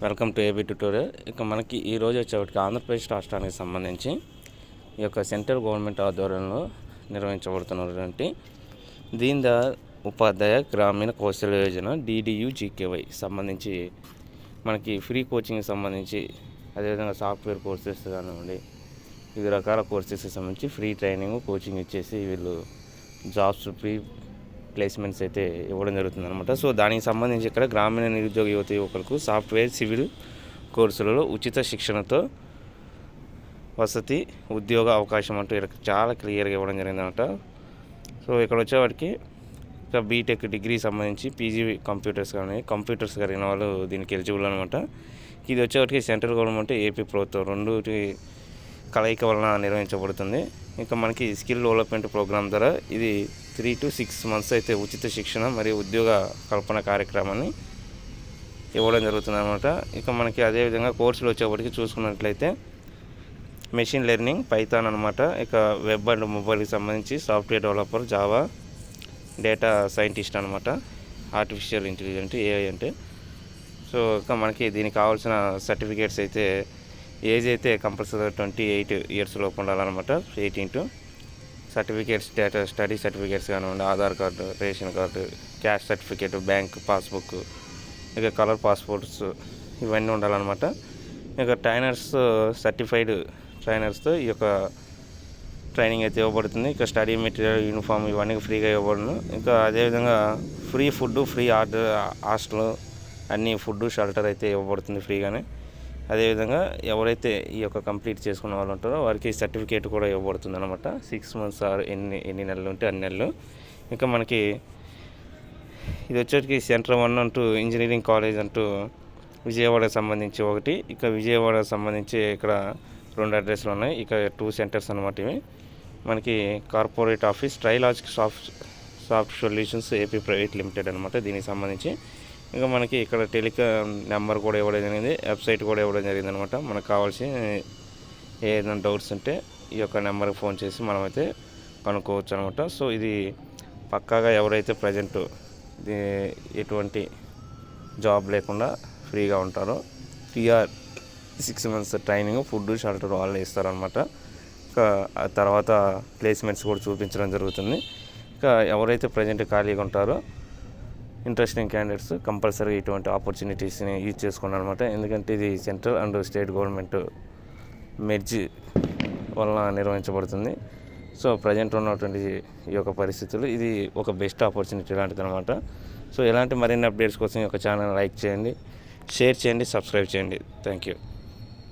Welcome to AB tutorial. ఇక మనకి ఈరోజు వచ్చేటికి ఆంధ్రప్రదేశ్ రాష్ట్రానికి సంబంధించి ఈ యొక్క సెంట్రల్ గవర్నమెంట్ ఆధ్వర్యంలో నిర్వహించబడుతున్నటువంటి దీన్ దయాళ్ ఉపాధ్యాయ గ్రామీణ కౌశల్య యోజన DDU-GKY సంబంధించి మనకి ఫ్రీ కోచింగ్కి సంబంధించి, అదేవిధంగా సాఫ్ట్వేర్ కోర్సెస్ కానివ్వండి, వివిధ రకాల కోర్సెస్కి సంబంధించి ఫ్రీ ట్రైనింగ్ కోచింగ్ ఇచ్చేసి వీళ్ళు జాబ్స్ ఫ్రీ ప్లేస్మెంట్స్ అయితే ఇవ్వడం జరుగుతుంది అనమాట. సో దానికి సంబంధించి ఇక్కడ గ్రామీణ నిరుద్యోగ యువకులకు సాఫ్ట్వేర్ సివిల్ కోర్సులలో ఉచిత శిక్షణతో వసతి ఉద్యోగ అవకాశం అంటూ ఇక్కడ చాలా క్లియర్గా ఇవ్వడం జరిగిందనమాట. సో ఇక్కడ వచ్చేవాడికి ఇక బీటెక్ డిగ్రీ సంబంధించి పీజీ కంప్యూటర్స్ కలిగిన వాళ్ళు దీనికి ఎలిజిబుల్ అనమాట. ఇది వచ్చేవాడికి సెంట్రల్ గవర్నమెంట్, ఏపీ ప్రభుత్వం రెండుటి కలయిక వలన నిర్వహించబడుతుంది. ఇంకా మనకి స్కిల్ డెవలప్మెంట్ ప్రోగ్రామ్ ద్వారా ఇది 3 to 6 months అయితే ఉచిత శిక్షణ మరియు ఉద్యోగ కల్పన కార్యక్రమాన్ని ఇవ్వడం జరుగుతుంది అనమాట. ఇక మనకి అదేవిధంగా కోర్సులు వచ్చేప్పటికి చూసుకున్నట్లయితే మెషిన్ లెర్నింగ్, పైథాన్ అనమాట. ఇక వెబ్ అండ్ మొబైల్కి సంబంధించి software developer, Java, data scientist అనమాట, ఆర్టిఫిషియల్ ఇంటెలిజెంట్, AI అంటే. సో ఇక మనకి దీనికి కావాల్సిన సర్టిఫికేట్స్ అయితే ఏజ్ అయితే కంపల్సరీ 28 years లోపు ఉండాలన్నమాట. 18 సర్టిఫికేట్స్, స్టడీ సర్టిఫికేట్స్ కానివ్వండి, Aadhaar card, ration card, cash certificate, bank passbook, ఇక కలర్ పాస్పోర్ట్స్ ఇవన్నీ ఉండాలన్నమాట. ఇక ట్రైనర్స్, సర్టిఫైడ్ ట్రైనర్స్తో ఈ యొక్క ట్రైనింగ్ అయితే ఇవ్వబడుతుంది. ఇక స్టడీ మెటీరియల్, యూనిఫామ్ ఇవన్నీ ఫ్రీగా ఇవ్వబడును. ఇంకా అదేవిధంగా ఫ్రీ ఫుడ్, ఫ్రీ హాస్టల్ అన్నీ ఫుడ్, షెల్టర్ అయితే ఇవ్వబడుతుంది ఫ్రీగానే. అదేవిధంగా ఎవరైతే ఈ యొక్క కంప్లీట్ చేసుకున్న వాళ్ళు ఉంటారో వారికి సర్టిఫికేట్ కూడా ఇవ్వబడుతుంది అనమాట. 6 months ఆర్ ఎన్ని నెలలు ఉంటే అన్ని నెలలు. ఇంకా మనకి ఇది వచ్చేటికి సెంటర్ 1 అంటూ ఇంజనీరింగ్ కాలేజ్ అంటూ విజయవాడకు సంబంధించి ఒకటి, ఇక విజయవాడకు సంబంధించి ఇక్కడ 2 అడ్రస్లు ఉన్నాయి. ఇక 2 centers అనమాట. ఇవి మనకి corporate office Trilogic Soft Solutions AP Private Limited అనమాట. దీనికి సంబంధించి ఇంకా మనకి ఇక్కడ టెలికామ్ నెంబర్ కూడా ఇవ్వడం జరిగింది, వెబ్సైట్ కూడా ఇవ్వడం జరిగింది అనమాట. మనకు కావాల్సిన ఏదైనా డౌట్స్ ఉంటే ఈ యొక్క నెంబర్కి ఫోన్ చేసి మనమైతే కనుక్కోవచ్చు అనమాట. సో ఇది పక్కాగా ఎవరైతే ప్రజెంట్ ఎటువంటి జాబ్ లేకుండా ఫ్రీగా ఉంటారో 6 months ట్రైనింగ్, ఫుడ్, షెల్టర్ వాళ్ళే ఇస్తారనమాట. ఇంకా తర్వాత ప్లేస్మెంట్స్ కూడా చూపించడం జరుగుతుంది. ఇంకా ఎవరైతే ప్రజెంట్ ఖాళీగా ఉంటారో ఇంట్రెస్టింగ్ క్యాండిడేట్స్ కంపల్సరీ ఇటువంటి ఆపర్చునిటీస్ని యూజ్ చేసుకోండి అనమాట. ఎందుకంటే ఇది central and state government merge వలన నిర్వహించబడుతుంది. సో ప్రజెంట్ ఉన్నటువంటి ఈ యొక్క పరిస్థితులు ఇది ఒక బెస్ట్ ఆపర్చునిటీ లాంటిది అనమాట. సో ఇలాంటి మరిన్ని అప్డేట్స్ కోసం ఈ యొక్క ఛానల్ లైక్ చేయండి, షేర్ చేయండి, సబ్స్క్రైబ్ చేయండి. Thank you.